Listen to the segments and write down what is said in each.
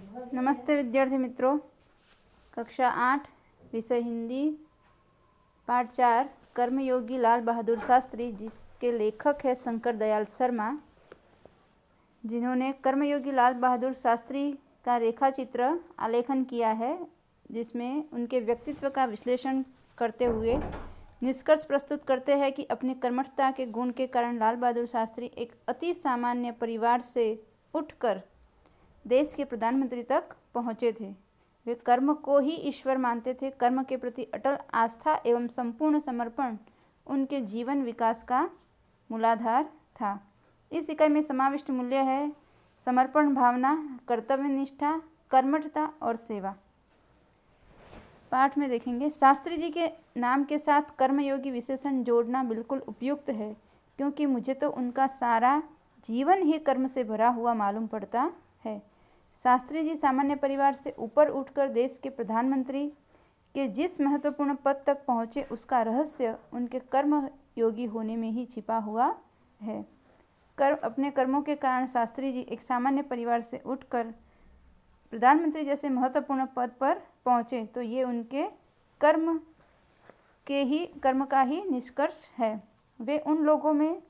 नमस्ते विद्यार्थी मित्रों। कक्षा 8 विषय हिंदी पाठ 4 कर्मयोगी लाल बहादुर शास्त्री, जिसके लेखक है शंकर दयाल शर्मा, जिन्होंने कर्मयोगी लाल बहादुर शास्त्री का रेखा चित्र आलेखन किया है, जिसमें उनके व्यक्तित्व का विश्लेषण करते हुए निष्कर्ष प्रस्तुत करते हैं कि अपनी कर्मठता के गुण के कारण लाल बहादुर शास्त्री एक अति सामान्य परिवार से उठकर देश के प्रधानमंत्री तक पहुँचे थे। वे कर्म को ही ईश्वर मानते थे। कर्म के प्रति अटल आस्था एवं संपूर्ण समर्पण उनके जीवन विकास का मूलाधार था। इस इकाई में समाविष्ट मूल्य है समर्पण भावना, कर्तव्य निष्ठा, कर्मठता और सेवा। पाठ में देखेंगे, शास्त्री जी के नाम के साथ कर्मयोगी विशेषण जोड़ना बिल्कुल उपयुक्त है, क्योंकि मुझे तो उनका सारा जीवन ही कर्म से भरा हुआ मालूम पड़ता है। शास्त्री जी सामान्य परिवार से ऊपर उठकर देश के प्रधानमंत्री के जिस महत्वपूर्ण पद तक पहुँचे, उसका रहस्य उनके कर्म योगी होने में ही छिपा हुआ है। अपने कर्मों के कारण शास्त्री जी एक सामान्य परिवार से उठकर प्रधानमंत्री जैसे महत्वपूर्ण पद पर पहुँचे, तो ये उनके कर्म का ही निष्कर्ष है। वे उन लोगों में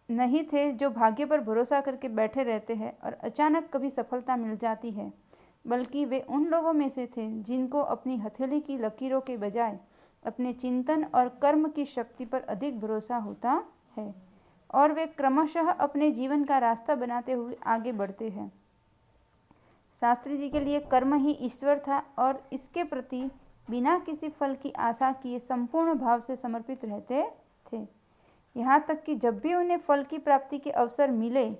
नहीं थे जो भाग्य पर भरोसा करके बैठे रहते हैं और अचानक कभी सफलता मिल जाती है, बल्कि वे उन लोगों में से थे जिनको अपनी हथेली की लकीरों के बजाय अपने चिंतन और कर्म की शक्ति पर अधिक भरोसा होता है, और वे क्रमशः अपने जीवन का रास्ता बनाते हुए आगे बढ़ते हैं। शास्त्री जी के लिए कर्म ही ईश्वर था और इसके प्रति बिना किसी फल की आशा किए संपूर्ण भाव से समर्पित रहते थे। यहाँ तक कि जब भी उन्हें फल की प्राप्ति के अवसर मिले,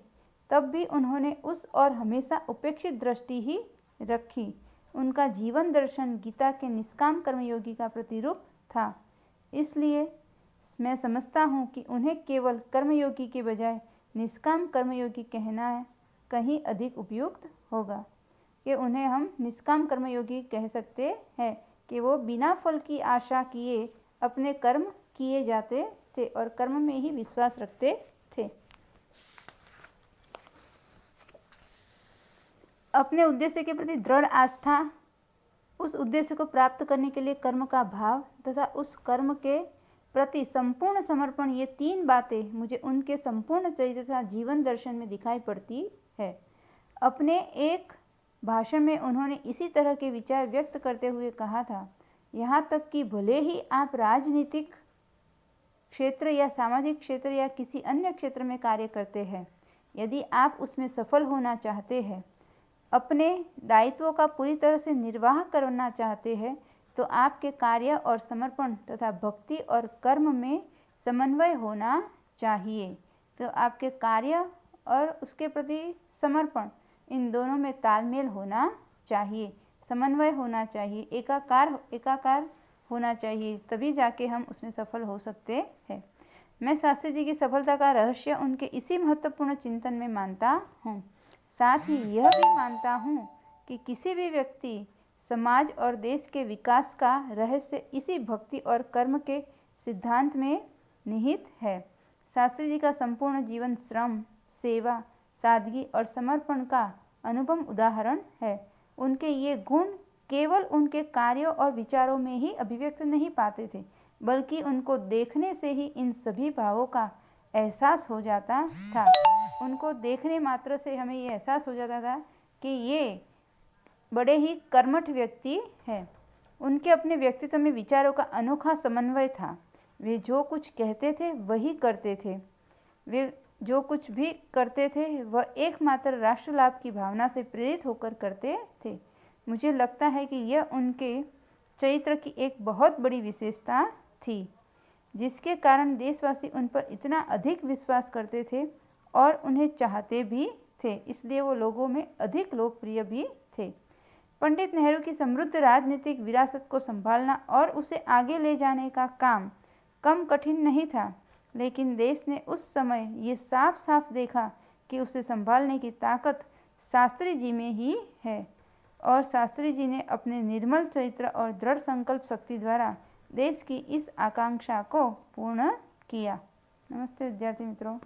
तब भी उन्होंने उस और हमेशा उपेक्षित दृष्टि ही रखी। उनका जीवन दर्शन गीता के निष्काम कर्मयोगी का प्रतिरूप था। इसलिए मैं समझता हूँ कि उन्हें केवल कर्मयोगी के बजाय निष्काम कर्मयोगी कहना कहीं अधिक उपयुक्त होगा, कि उन्हें हम निष्काम कर्मयोगी कह सकते हैं कि वो बिना फल की आशा किए अपने कर्म किए जाते थे और कर्म में ही विश्वास रखते थे। अपने उद्देश्य के प्रति दृढ़ आस्था, उस उद्देश्य को प्राप्त करने के लिए कर्म का भाव तथा उस कर्म के प्रति संपूर्ण समर्पण, ये तीन बातें मुझे उनके संपूर्ण चरित्र तथा जीवन दर्शन में दिखाई पड़ती है। अपने एक भाषण में उन्होंने इसी तरह के विचार व्यक्त करते हुए कहा था, यहाँ तक कि भले ही आप राजनीतिक क्षेत्र या सामाजिक क्षेत्र या किसी अन्य क्षेत्र में कार्य करते हैं, यदि आप उसमें सफल होना चाहते हैं, अपने दायित्वों का पूरी तरह से निर्वाह करना चाहते हैं, तो आपके कार्य और समर्पण तथा भक्ति और कर्म में समन्वय होना चाहिए। तो आपके कार्य और उसके प्रति समर्पण, इन दोनों में तालमेल होना चाहिए, समन्वय होना चाहिए, एकाकार होना चाहिए, तभी जाके हम उसमें सफल हो सकते हैं। मैं शास्त्री जी की सफलता का रहस्य उनके इसी महत्वपूर्ण चिंतन में मानता हूँ। साथ ही यह भी मानता हूँ कि किसी भी व्यक्ति, समाज और देश के विकास का रहस्य इसी भक्ति और कर्म के सिद्धांत में निहित है। शास्त्री जी का संपूर्ण जीवन श्रम, सेवा, सादगी और समर्पण का अनुपम उदाहरण है। उनके ये गुण केवल उनके कार्यों और विचारों में ही अभिव्यक्त नहीं पाते थे, बल्कि उनको देखने से ही इन सभी भावों का एहसास हो जाता था। उनको देखने मात्र से हमें ये एहसास हो जाता था कि ये बड़े ही कर्मठ व्यक्ति हैं। उनके अपने व्यक्तित्व में विचारों का अनोखा समन्वय था। वे जो कुछ कहते थे वही करते थे। वे जो कुछ भी करते थे वह एकमात्र राष्ट्र लाभ की भावना से प्रेरित होकर करते थे। मुझे लगता है कि यह उनके चरित्र की एक बहुत बड़ी विशेषता थी, जिसके कारण देशवासी उन पर इतना अधिक विश्वास करते थे और उन्हें चाहते भी थे। इसलिए वो लोगों में अधिक लोकप्रिय भी थे। पंडित नेहरू की समृद्ध राजनीतिक विरासत को संभालना और उसे आगे ले जाने का काम कम कठिन नहीं था, लेकिन देश ने उस समय ये साफ साफ देखा कि उसे संभालने की ताकत शास्त्री जी में ही है, और शास्त्री जी ने अपने निर्मल चरित्र और दृढ़ संकल्प शक्ति द्वारा देश की इस आकांक्षा को पूर्ण किया। नमस्ते विद्यार्थी मित्रों।